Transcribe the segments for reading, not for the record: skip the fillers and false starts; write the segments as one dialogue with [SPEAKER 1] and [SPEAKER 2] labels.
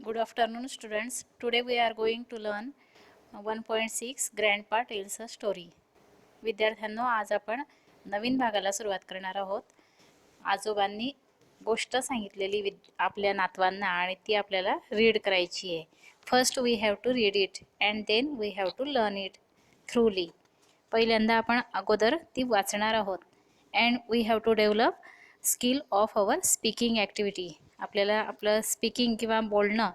[SPEAKER 1] Good afternoon, students. Today we are going to learn 1.6 Grandpa Tells a Story. विद्यार्थ्यांनो, आज आपण नवीन भागाला सुरुवात करणार आहोत. आजोबांनी गोष्ट सांगितलेली आपल्या नातवांना आणि ती आपल्याला रीड करायची आहे. First we have to read it and then we have to learn it thoroughly. पहिल्यांदा आपण अगोदर ती वाचणार आहोत. And we have to develop skill of our speaking activity. आपल्याला आपलं स्पीकिंग किंवा बोलणं,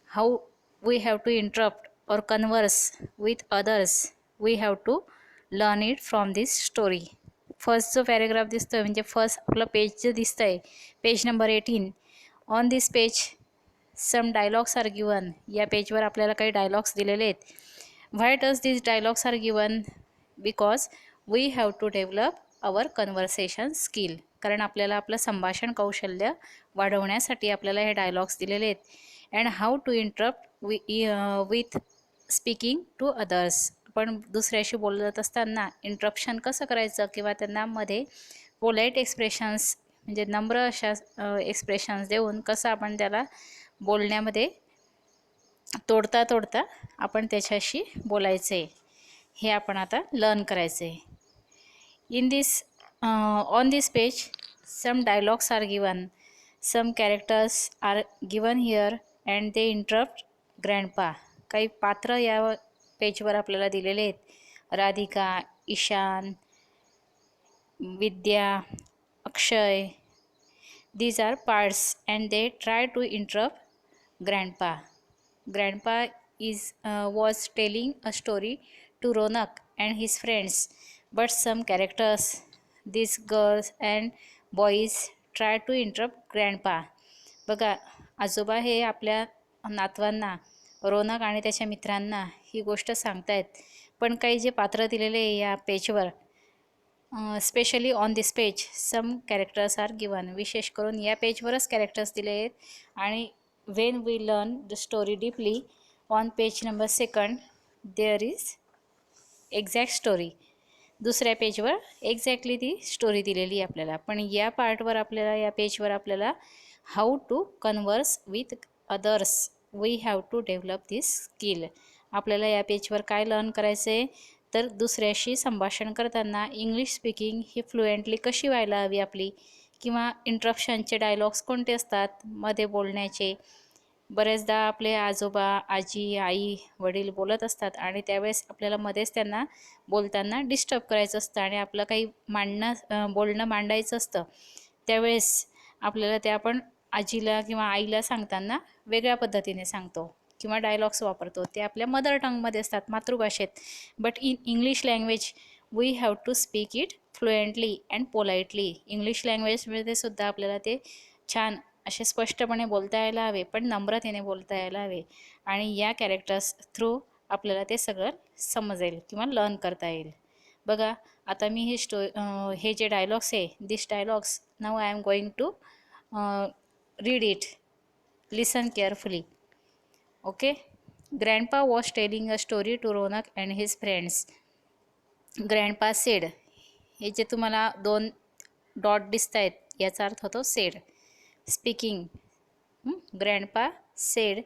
[SPEAKER 1] how we have to interrupt or converse with others, we have to learn it from this story. First जो पॅरेग्राफ दिसतोय म्हणजे फर्स्ट आपलं page जे दिसतंय, page number 18. On this page some dialogues are given. या पेजवर आपल्याला काही डायलॉग्स दिलेले आहेत. Why does this dialogues are given? Because we have to develop our conversation skill. कारण आपल्याला आपलं संभाषण कौशल्य वाढवण्यासाठी आपल्याला हे डायलॉग्स दिलेले आहेत. And how to interrupt with speaking to others. आपण दुसऱ्याशी बोलत असताना इंटरप्शन कसं करायचं किंवा त्यांना मध्ये पोलाईट एक्सप्रेशन्स म्हणजे नम्र अशा एक्सप्रेशन्स देऊन कसं आपण त्याला बोलण्यामध्ये तोडता तोडता आपण त्याच्याशी बोलायचं आहे, हे आपण आता लर्न करायचं आहे. In this on this page some dialogues are given, some characters are given here and they interrupt grandpa. काही पात्र या पेजवर आपल्याला दिलेले आहेत. राधिका, ईशान, विद्या, अक्षय. These are parts and they try to interrupt grandpa. Grandpa was telling a story to Ronak and his friends, but some characters, these girls and boys, try to interrupt grandpa. बघा, आजोबा हे आपल्या नातवांना, रोनक आणि त्याच्या मित्रांना ही गोष्ट सांगतायत. पण काही जे पात्र दिलेले आहे या पेजवर, specially on this page some characters are given. विशेष करून या पेजवरच कॅरेक्टर्स दिले आहेत. आणि when we learn the story deeply on page number 2 there is exact story. दुसऱ्या पेजवर एक्झॅक्टली ती स्टोरी दिलेली आहे आपल्याला. पण या पार्टवर आपल्याला, या पेजवर आपल्याला how to converse with others, we have to develop this skill. आपल्याला या पेजवर काय लर्न करायचं आहे तर दुसऱ्याशी संभाषण करताना इंग्लिश स्पीकिंग ही फ्लुएंटली कशी व्हायला हवी आपली, किंवा इंटरप्शनचे डायलॉग्स कोणते असतात मध्ये बोलण्याचे. बरेचदा आपले आजोबा, आजी, आई, वडील बोलत असतात आणि त्यावेळेस आपल्याला मध्येच त्यांना बोलताना डिस्टर्ब करायचं असतं आणि आपलं काही बोलणं मांडायचं असतं. त्यावेळेस आपल्याला ते आपण आजीला किंवा आईला सांगताना वेगळ्या पद्धतीने सांगतो किंवा डायलॉग्स वापरतो. ते आपल्या मदर टंगमध्ये असतात, मातृभाषेत. But in English language we have to speak it fluently and politely. English लँग्वेजमध्ये सुद्धा आपल्याला ते छान असे स्पष्टपणे बोलता यायला हवे, पण नम्रतेने बोलता यायला हवे. आणि या कॅरेक्टर्स थ्रू आपल्याला ते सगळं समजेल किंवा लर्न करता येईल. बघा, आता मी हे जे डायलॉग्स आहे, this dialogues now I am going to read it. Listen carefully. Okay. Grandpa was telling a story to Ronak and his friends. Grandpa said. हे जे तुम्हाला 2 डॉट दिसत आहेत याचा अर्थ होतो said. Speaking. Grandpa said,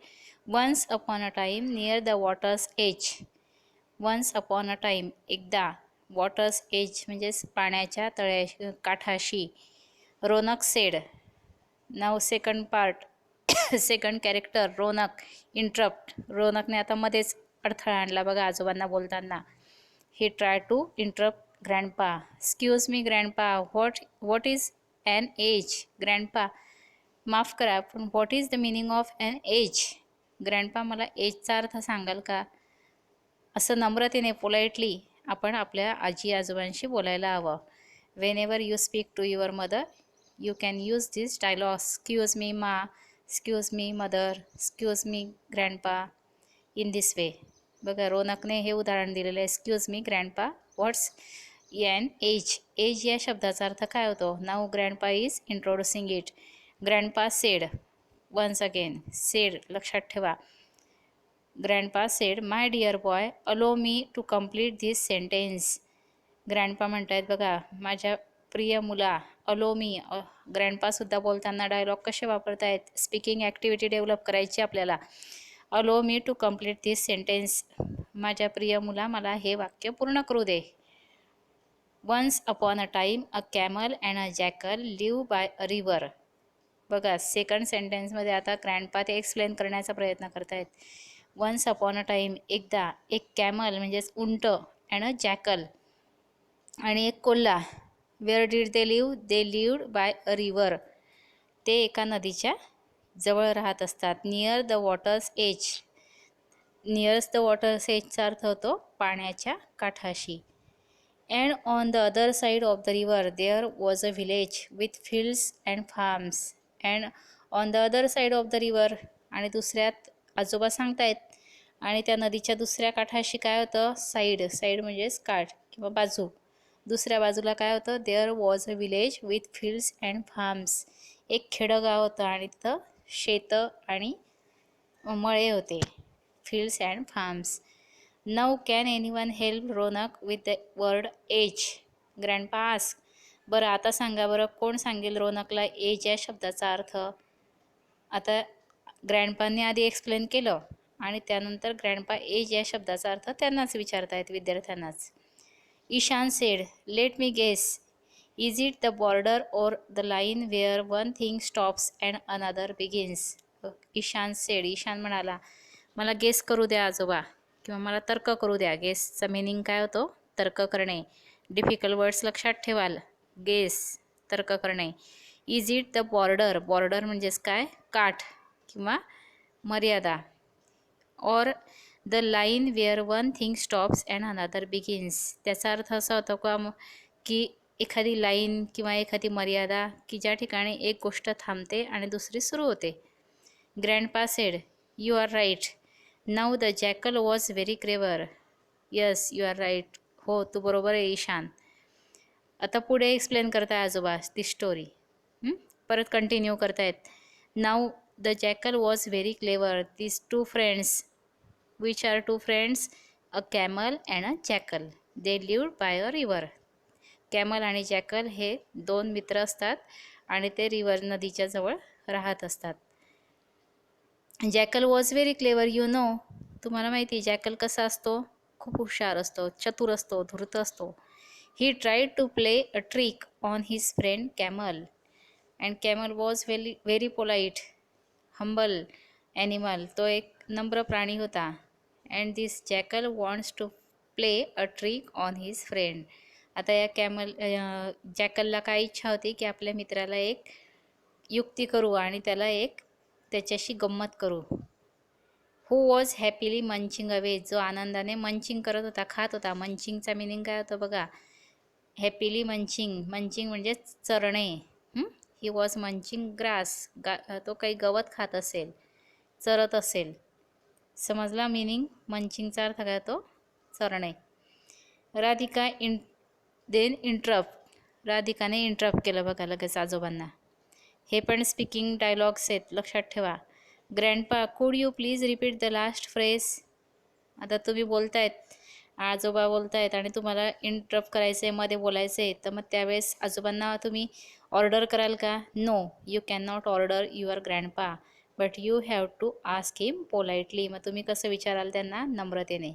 [SPEAKER 1] once upon a time near the water's edge. Once upon a time, एकदा. Water's edge म्हणजेच पाण्याच्या काठाशी. रोनक सेड. नाव second part, second character Ronak. Interrupt. रोनकने आता मध्येच अडथळा आणला बघा आजोबांना बोलताना. He try to interrupt grandpa. Excuse me grandpa, what is an edge? Grandpa, माफ करा, पण what is the meaning of an edge? Grandpa, मला एजचा अर्थ सांगाल का? असं नम्रतेने, पोलाइटली आपण आपल्या आजी आजोबांशी बोलायला हवं. Whenever you speak to your mother you can use this dialogues. Excuse me ma, excuse me mother, excuse me grandpa, in this way. बघा, रोनकने हे उदाहरण दिलेलं आहे. Excuse me grandpa, what's an edge? Edge या शब्दाचा अर्थ काय होतो? Now grandpa is introducing it. Grandpa said. Once again said, लक्षात ठेवा. Grandpa said, my dear boy allow me to complete this sentence. Grandpa म्हणत आहेत बघा, माझ्या प्रिय मुला, अलो मी. ग्रँडपासुद्धा बोलताना डायलॉग कसे वापरतायत, स्पीकिंग ॲक्टिव्हिटी डेव्हलप करायची आपल्याला. Allow me to complete this sentence. माझ्या प्रिय मुला मला हे वाक्य पूर्ण करू दे. Once upon a time a camel and a jackal live by a river. बघा सेकंड सेंटेन्समध्ये आता ग्रँडपा ते एक्सप्लेन करण्याचा प्रयत्न करतायत. वन्स अपॉन अ टाईम, एकदा, एक कॅमल म्हणजेच उंट अँड अ जॅकल आणि एक कोल्हा. Where did they live? They lived by a river. ते एका नदीच्या जवळ राहत असतात. Near the water's edge. Nears the water's एजचा अर्थ होतो पाण्याच्या काठाशी. And on the other side of the river there was a village with fields and farms. And on the other side of the river, आणि दुसऱ्यात आजोबा सांगतायत, आणि त्या नदीच्या दुसऱ्या काठाशी काय होतं? साईड. साईड म्हणजेच काठ किंवा बाजू. दुसऱ्या बाजूला काय होतं? There was a village with fields and farms. एक खेडंगाव होतं आणि तिथं शेतं आणि मळे होते. Fields and farms. Now can anyone help Ronak with the word edge? Grandpa ask. बरं आता सांगा बरं, कोण सांगेल रोनकला एज या शब्दाचा अर्थ? आता ग्रँडपांनी आधी एक्सप्लेन केलं आणि त्यानंतर ग्रँडपा एज या शब्दाचा अर्थ त्यांनाच विचारतायत, विद्यार्थ्यांनाच. Ishaan said, let me guess, is it the border or the line where one thing stops and another begins? Ishaan said, Ishaan म्हणाला, मला गेस करू द्या आजोबा, किंवा मला तर्क करू द्या. गेसचा मिनिंग काय होतो? तर्क करणे. डिफिकल्ट वर्ड्स लक्षात ठेवाल. गेस, तर्क करणे. Is it the border? Border म्हणजेच काय? काठ किंवा मर्यादा. Or the line where one thing stops and another begins. त्याचा अर्थ असा होतो का की एखादी लाईन किंवा एखादी मर्यादा की ज्या ठिकाणी एक गोष्ट थांबते आणि दुसरी सुरू होते. Grandpa said, you are right. Now the jackal was very clever. Yes, you are right. हो, तू बरोबर आहे ईशान. आता पुढे एक्सप्लेन करताय आजोबा ती स्टोरी. परत कंटिन्यू करतायत. Now the jackal was very clever. This two friends. Which are two friends? A camel and a jackal. They lived by a river. Camel आणि जॅकल हे दोन मित्र असतात आणि ते रिव्हर, नदीच्या जवळ राहत असतात. Jackal was very clever, you know. तुम्हाला माहिती जॅकल कसा असतो? खूप हुशार असतो, चतुर असतो, धूर्त असतो. He tried to play a trick on his friend camel and camel was very polite, humble animal. तो एक नम्र प्राणी होता. And this jackal wants to play a trick on his friend. आता या जॅकलला काय इच्छा होती की आपल्या मित्राला एक युक्ती करू आणि त्याला एक त्याच्याशी गंमत करू. Who was happily munching away. जो आनंदाने मंचिंग करत होता, खात होता. मंचिंगचा मिनिंग काय होतं बघा? Happily munching. मंचिंग म्हणजे चरणे. He was munching grass. तो काही गवत खात असेल, चरत असेल. समजला मिनिंग? मंचिंगचा अर्थ काय तो? चरणे. Radhika then interrupt. राधिकाने इंटरप्ट केलं बघा लगेच आजोबांना. हे पण स्पीकिंग डायलॉग्स आहेत, लक्षात ठेवा. ग्रँडपा, कुड you please repeat the last phrase? आता तुम्ही बोलतायत, आजोबा बोलतायत आणि तुम्हाला इंटरप्ट करायचं आहे, मध्ये बोलायचं आहे, तर मग त्यावेळेस आजोबांना तुम्ही ऑर्डर कराल का? No, you can not order your grandpa, but you have to ask him politely. मग तुम्ही कसं विचाराल त्यांना? नम्रतेने.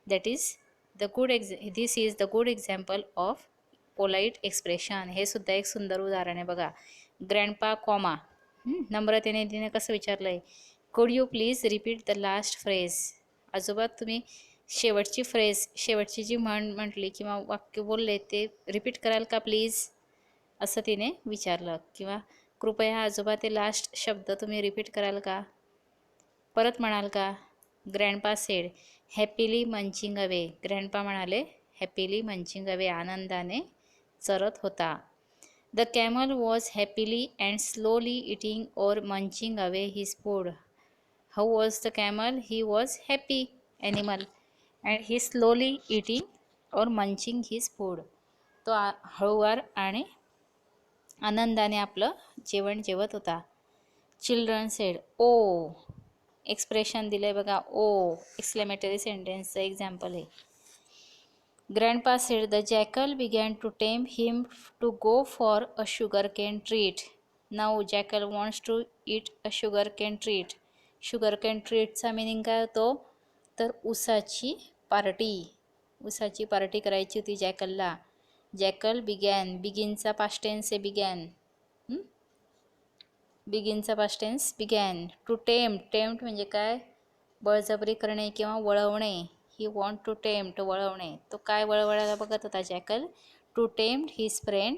[SPEAKER 1] That is this is the good example of polite expression. हे सुद्धा एक सुंदर उदाहरण आहे बघा. ग्रँडपा कॉमा, नम्रतेने तिने कसं विचारलं आहे? कुड you please repeat the last phrase? आजोबा तुम्ही शेवटची फ्रेज, शेवटची जी म्हटली किंवा वाक्य बोलले ते रिपीट कराल का प्लीज? असं तिने विचारलं. किंवा कृपया आजोबा ते लास्ट शब्द तुम्ही रिपीट कराल का? परत म्हणाल का? Grandpa said, happily munching away. Grandpa म्हणाले, हॅपीली मंचिंग अवे, आनंदाने चरत होता. The camel was happily and slowly eating or munching away his food. How was the camel? He was happy animal and he slowly eating or munching his food. तो हळूवार आणि आनंदाने आपलं जेवण जेवत होता. चिल्ड्रन सेड, ओ. एक्सप्रेशन दिलं आहे बघा, ओ. एक्सक्लेमेटरी सेंटेन्सचं एक्झाम्पल आहे. Grandpa said the jackal began to tempt him to go for a sugarcane treat. Now jackal wants to eat a sugarcane treat. Sugarcane treatचा मिनिंग काय होतो तर ऊसाची पार्टी. ऊसाची पार्टी करायची होती जॅकलला. जॅकल बिगॅन, बिगिनचा पास्ट टेन्स आहे बिगॅन. बिगिनचा past tense began. To tempt, tempt म्हणजे काय बळजबरी करणे किंवा वळवणे. ही वॉन्ट टू टेम्प्ट, वळवणे. तो काय वळवळायला बघत होता jackal? To tempt his friend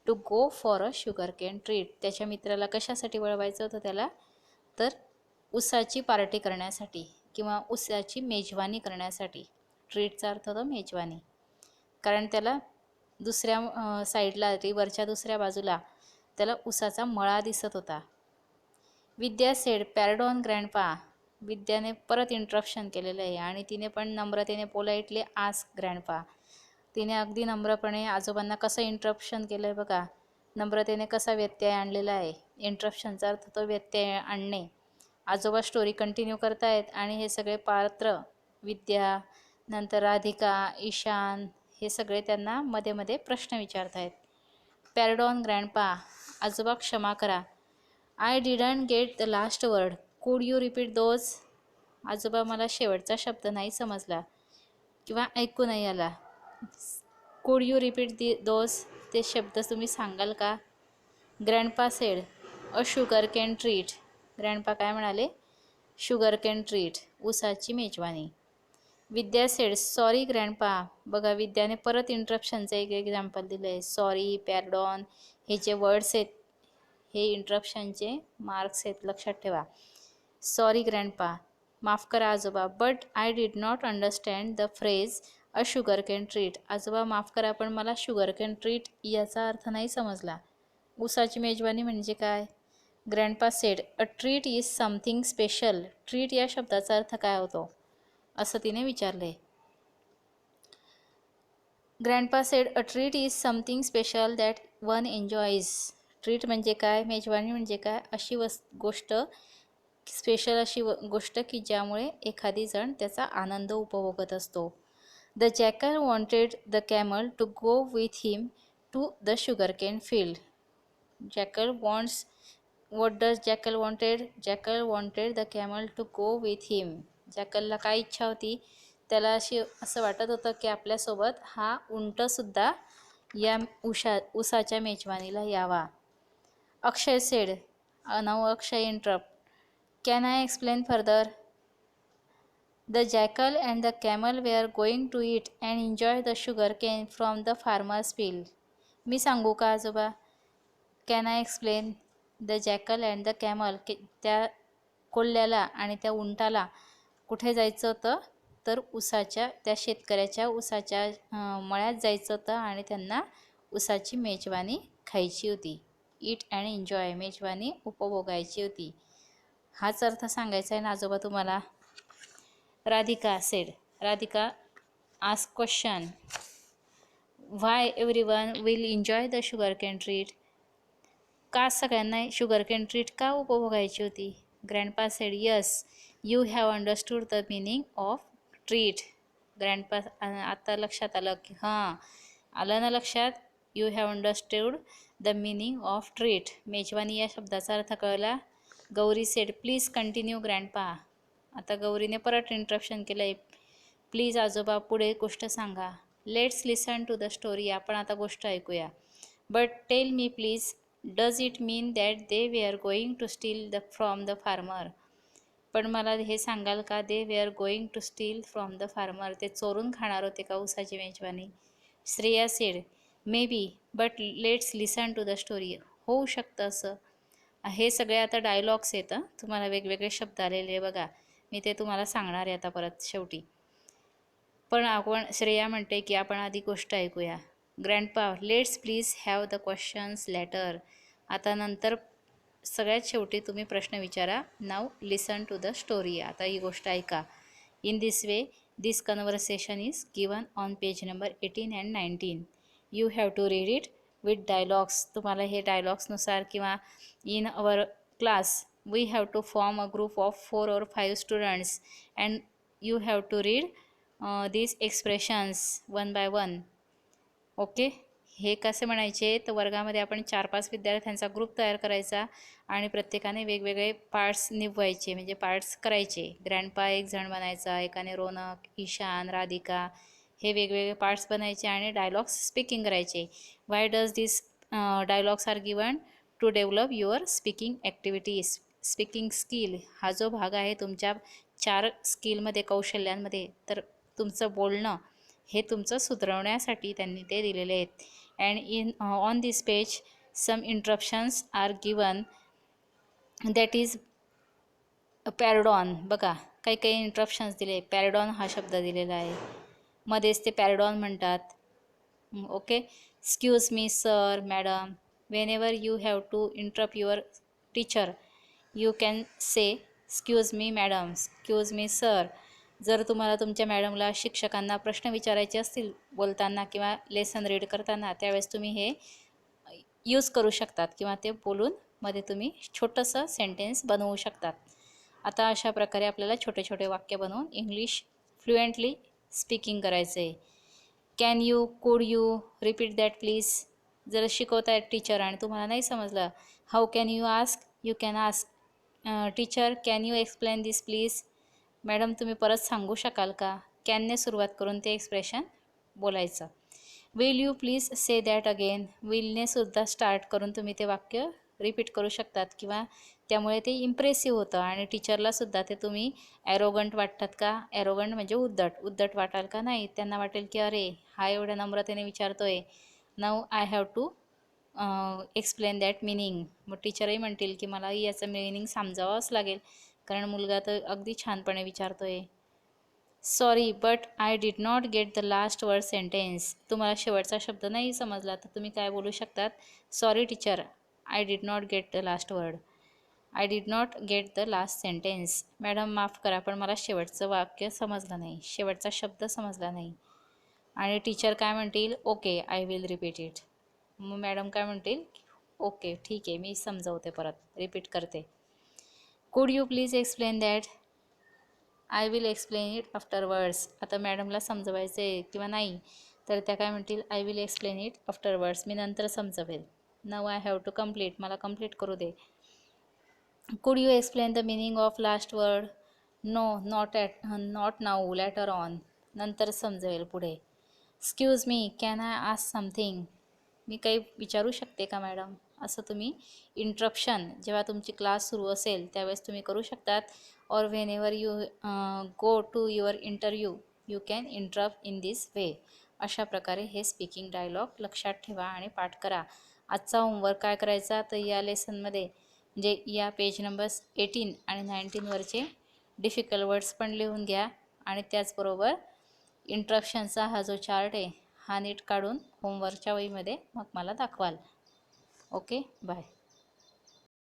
[SPEAKER 1] to go for a sugarcane treat. त्याच्या मित्राला कशासाठी वळवायचं होतं त्याला तर ऊसाची पार्टी करण्यासाठी किंवा ऊसाची मेजवानी करण्यासाठी. ट्रीटचा अर्थ होतो मेजवानी. कारण त्याला दुसऱ्या साईडला रिव्हरच्या दुसऱ्या बाजूला त्याला ऊसाचा मळा दिसत होता. विद्या सेड पॅरडॉन ग्रँडपा. विद्याने परत इंटरप्शन केलेलं आहे आणि तिने पण नम्रतेने पोलाइटली आस्क ग्रँडपा. तिने अगदी नम्रपणे आजोबांना कसं इंटरप्शन केलं आहे बघा. नम्रतेने कसा व्यत्यय आणलेला आहे. इंटरप्शनचा अर्थ तो व्यत्यय आणणे. आजोबा स्टोरी कंटिन्यू करतायत आणि हे सगळे पात्र विद्या, नंतर राधिका, ईशान हे सगळे त्यांना मध्ये मध्ये प्रश्न विचारत आहेत. पॅरडॉन ग्रँडपा, आजोबा क्षमा करा. I didn't get the last word, कुड यू रिपीट दोज. आजोबा मला शेवटचा शब्द नाही समजला किंवा ऐकू नाही आला. कुड यू रिपीट दोज, ते शब्द तुम्ही सांगाल का. ग्रँडपा सेड अ शुगर कॅन ट्रीट. ग्रँडपा काय म्हणाले शुगर कॅन ट्रीट, ऊसाची मेजवानी. विद्या सेड सॉरी ग्रँडपा. बघा विद्याने परत इंटरप्शनचं एक एक्झाम्पल दिलं आहे. सॉरी, पॅरडॉन हे जे वर्ड्स आहेत हे इंटरप्शनचे मार्क्स आहेत, लक्षात ठेवा. सॉरी ग्रँडपा, माफ करा आजोबा. But I did not understand the phrase a sugar cane treat. आजोबा माफ करा पण मला शुगर कॅन ट्रीट याचा अर्थ नाही समजला. ऊसाची मेजवानी म्हणजे काय. Grandpa sed a treat is something special. Treat या शब्दाचा अर्थ काय होतो असं तिने विचारले. Grandpa sed a treat is something special that one enjoys. Treat म्हणजे काय, मेजवानी म्हणजे काय, अशी गोष्ट, स्पेशल अशी गोष्ट की ज्यामुळे एखादी जण त्याचा आनंद उपभोगत असतो. The jackal wanted the camel to go with him to the sugarcane field. Jackal wants, what does jackal wanted. Jackal wanted the camel to go with him. जॅकलला काय इच्छा होती, त्याला असं वाटत होतं की आपल्यासोबत हा उंटसुद्धा या ऊसाच्या मेजवानीला यावा. अक्षय सेड, नाव Akshay interrupt, can I explain further. The jackal and the camel we are going to eat and enjoy the sugar cane from the farmer's field. मी सांगू का आजोबा. Can I explain. The jackal and the camel, त्या कोल्ह्याला आणि त्या उंटाला कुठे जायचं होतं तर ऊसाच्या, त्या शेतकऱ्याच्या ऊसाच्या मळ्यात जायचं होतं आणि त्यांना ऊसाची मेजवानी खायची होती. ईट अँड एन्जॉय, मेजवानी उपभोगायची होती. हाच अर्थ सांगायचा आहे ना आजोबा तुम्हाला. Radhika said, Radhika ask question, why everyone will enjoy the sugar cane treat. का सगळ्यांना शुगर कॅन ट्रीट का उपभोगायची होती. Grandpa said yes, you have understood the meaning of treat. Grandpa, आता लक्षात आलं की हां आलं ना लक्षात. You have understood the meaning of treat, मेजवानी या शब्दाचा अर्थ कळला. Gauri said please continue grandpa. आता गौरीने परत इंटरप्शन केलं आहे. प्लीज आजोबा पुढे गोष्ट सांगा. Let's listen to the story, आपण आता गोष्ट ऐकूया. But tell me please, does it mean that they we are going to steal from the farmer. पण मला हे सांगाल का, they we are going to steal from the farmer, ते चोरून खाणार होते का ऊसाची मेजवानी. Shreya said maybe, but let's listen to the story. होऊ शकतं असं. हे सगळे आता डायलॉग्स आहेत, तुम्हाला वेगवेगळे शब्द आलेले बघा, मी ते तुम्हाला सांगणार आहे आता परत शेवटी. पण आपण, श्रेया म्हणते की आपण आधी गोष्ट ऐकूया. Grandpa let's please have the questions later. आता नंतर सगळ्यात शेवटी तुम्ही प्रश्न विचारा. Now listen to the story, आता ही गोष्ट ऐका. In this way this conversation is given on page number 18 and 19. You have to read it with dialogues. तुम्हाला हे डायलॉग्सनुसार किंवा in our class we have to form a group of 4 or 5 students and you have to read these expressions one by one. Okay. हे कसे म्हणायचे, तर वर्गामध्ये आपण 4-5 विद्यार्थ्यांचा ग्रुप तयार करायचा आणि प्रत्येकाने वेगवेगळे पार्ट्स निभवायचे, म्हणजे पार्ट्स करायचे. ग्रँडपा एक जण बनायचा, एकाने रोनक, ईशान, राधिका हे वेगवेगळे पार्ट्स बनायचे आणि डायलॉग्स स्पीकिंग करायचे. Why does this dialogues are given to develop your speaking activities. Speaking skill हा जो भाग आहे तुमच्या 4 स्किलमध्ये, कौशल्यांमध्ये, तर तुमचं बोलणं हे तुमचं सुधारवण्यासाठी त्यांनी ते दिलेले आहेत. And in on this page some interruptions are given, that is pardon. बघा काही काही इंटरप्शन्स दिले. पॅरडॉन हा शब्द दिलेला आहे, मध्येच ते पॅरडॉन म्हणतात. Okay. Excuse me sir, madam. Whenever you have to interrupt your teacher you can say excuse me madam, excuse me sir. जर तुम्हाला तुमच्या मॅडमला, शिक्षकांना प्रश्न विचारायचे असतील बोलताना किंवा लेसन रीड करताना, त्यावेळेस तुम्ही हे यूज करू शकतात किंवा ते बोलून मध्ये तुम्ही छोटंसं सेंटेन्स बनवू शकतात. आता अशा प्रकारे आपल्याला छोटे छोटे वाक्य बनवून इंग्लिश फ्लुएंटली स्पीकिंग करायचं आहे. कॅन यू, कुड यू रिपीट दॅट प्लीज. जर शिकवतायत टीचर आणि तुम्हाला नाही समजलं, how can you ask, you can ask teacher can you explain this please. Madam तुम्ही परत सांगू शकाल का. कॅनने सुरुवात करून ते एक्सप्रेशन बोलायचं. Will you please say that again. विलने सुद्धा स्टार्ट करून तुम्ही ते वाक्य रिपीट करू शकतात किंवा त्यामुळे ते इम्प्रेसिव्ह होतं आणि टीचरलासुद्धा ते तुम्ही ॲरोगंट वाटतात का. ॲरोगंट म्हणजे उद्धट, उद्धट वाटाल का नाही. त्यांना वाटेल की अरे हा एवढ्या नम्रतेने विचारतोय, now I have to explain that meaning. मग टीचरही म्हणतील की मला याचं मिनिंग समजावंच लागेल, कारण मुलगा तर अगदी छानपणे विचारतोय. Sorry but I did not get the last word sentence. तुम्हाला शेवटचा शब्द नाही समजला तर तुम्ही काय बोलू शकतात, sorry teacher I did not get the last word, I did not get the last sentence. Madam माफ करा पण मला शेवटचं वाक्य समजलं नाही, शेवटचा शब्द समजला नाही. आणि टीचर काय म्हणतील, okay I will repeat it. मग मॅडम काय म्हणतील, ओके ठीक आहे मी समजवते, परत रिपीट करते. कुड you please explain that. I will explain it afterwards. आता मॅडमला समजवायचं आहे किंवा नाही, तर त्या काय म्हणतील, I will explain it afterwards, मी नंतर समजवेल. Now I have to complete, मला कम्प्लीट करू दे. Could you explain the meaning of last word. No not now, later on, नंतर समजवेल पुढे. Excuse me can I ask something. मी काही विचारू शकते का मॅडम. असं तुम्ही इंटरप्शन जेव्हा तुमची क्लास सुरू असेल त्यावेळेस तुम्ही करू शकतात. Or whenever you go to your interview you can interrupt in this way. अशा प्रकारे हे स्पीकिंग डायलॉग लक्षात ठेवा आणि पाठ करा. आजचा होमवर्क काय करायचा, तर या लेसनमध्ये म्हणजे या पेज नंबर 18 आणि 19वरचे डिफिकल्ट वर्ड्स पण लिहून घ्या आणि त्याचबरोबर इंटरप्शनचा हा जो चार्ट आहे हा नीट काढून होमवर्कच्या वहीमध्ये मग मला दाखवाल. Okay bye.